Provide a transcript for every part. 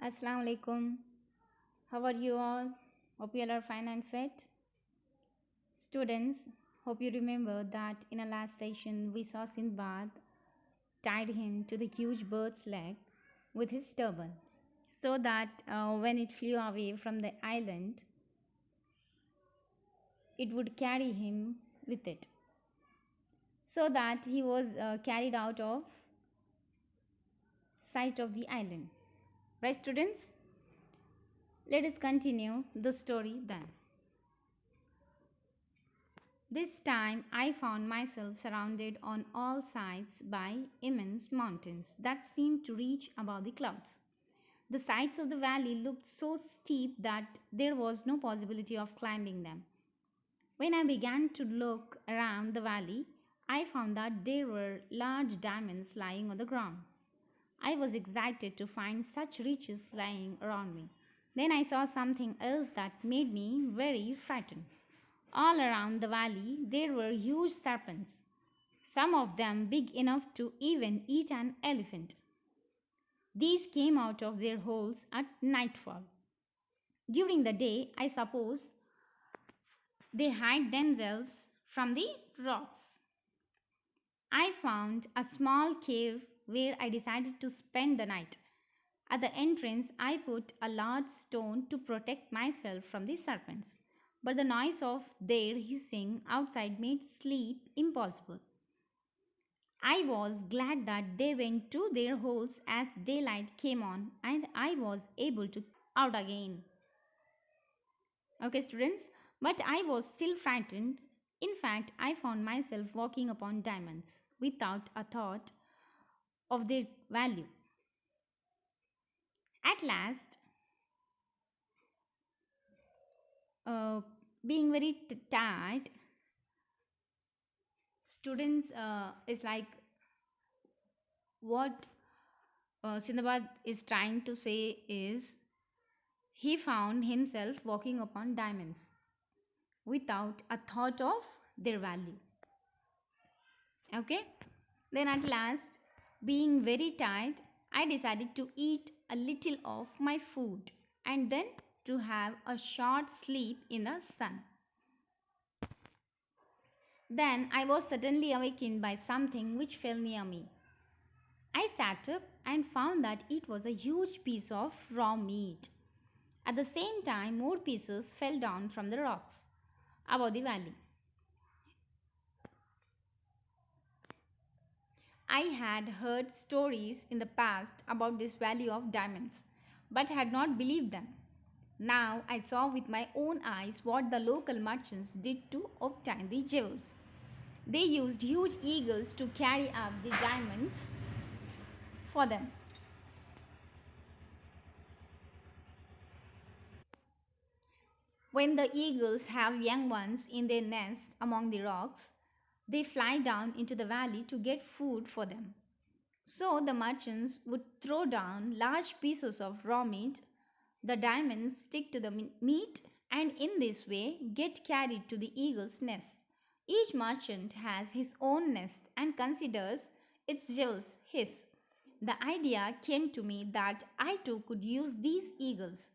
Assalamu alaikum. How are you all? Hope you all are fine and fit. Students, hope you remember that in our last session we saw Sindbad tied him to the huge bird's leg with his turban so that when it flew away from the island, it would carry him with it. So that he was carried out of sight of the island. Right, students? Let us continue the story then. This time I found myself surrounded on all sides by immense mountains that seemed to reach above the clouds. The sides of the valley looked so steep that there was no possibility of climbing them. When I began to look around the valley, I found that there were large diamonds lying on the ground. I was excited to find such riches lying around me. Then I saw something else that made me very frightened. All around the valley there were huge serpents, some of them big enough to even eat an elephant. These came out of their holes at nightfall. During the day, I suppose, they hide themselves from the rocks. I found a small cave where I decided to spend the night. At the entrance, I put a large stone to protect myself from the serpents, but the noise of their hissing outside made sleep impossible. I was glad that they went to their holes as daylight came on and I was able to out again. Okay, students, but I was still frightened. In fact, I found myself walking upon diamonds without a thought of their value. At last, uh, being very tired, students is like what Sindbad is trying to say is he found himself walking upon diamonds without a thought of their value. Okay, then at last, being very tired, I decided to eat a little of my food and then to have a short sleep in the sun. Then I was suddenly awakened by something which fell near me. I sat up and found that it was a huge piece of raw meat. At the same time, more pieces fell down from the rocks above the valley. I had heard stories in the past about this value of diamonds, but had not believed them. Now I saw with my own eyes what the local merchants did to obtain the jewels. They used huge eagles to carry up the diamonds for them. When the eagles have young ones in their nest among the rocks, they fly down into the valley to get food for them. So the merchants would throw down large pieces of raw meat. The diamonds stick to the meat and in this way get carried to the eagle's nest. Each merchant has his own nest and considers its jewels his. The idea came to me that I too could use these eagles.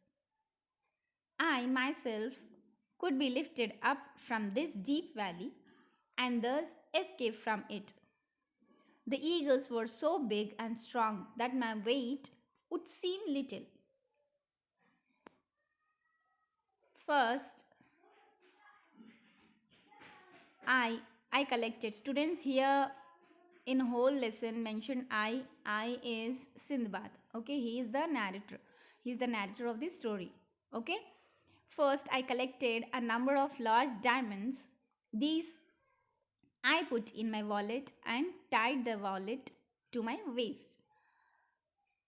I myself could be lifted up from this deep valley and thus escape from it. The eagles were so big and strong that my weight would seem little. First, I I collected students here in whole lesson mentioned I is Sindbad. Okay, he is the narrator. He is the narrator of this story. Okay. First, I collected a number of large diamonds. These I put in my wallet and tied the wallet to my waist.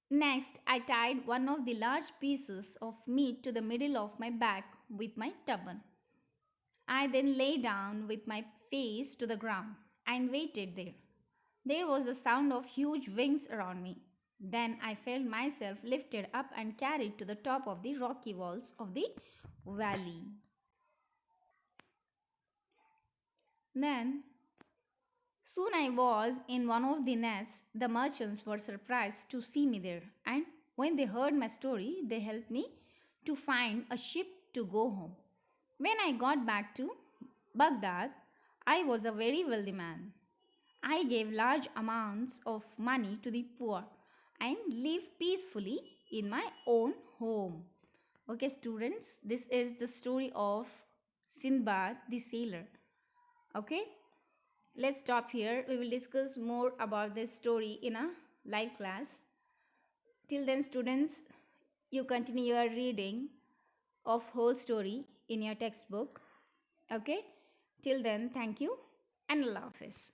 Next, I tied one of the large pieces of meat to the middle of my back with my turban. I then lay down with my face to the ground and waited there. There was the sound of huge wings around me. Then I felt myself lifted up and carried to the top of the rocky walls of the valley. Then, soon I was in one of the nests. The merchants were surprised to see me there and When they heard my story, they helped me to find a ship to go home. When I got back to Baghdad, I was a very wealthy man. I gave large amounts of money to the poor and lived peacefully in my own home. Okay, students, this is the story of Sindbad the Sailor. Okay, let's stop here. We will discuss more about this story in a live class. Till then, students, you continue your reading of whole story in your textbook. Okay, till then, thank you and Allah Hafiz.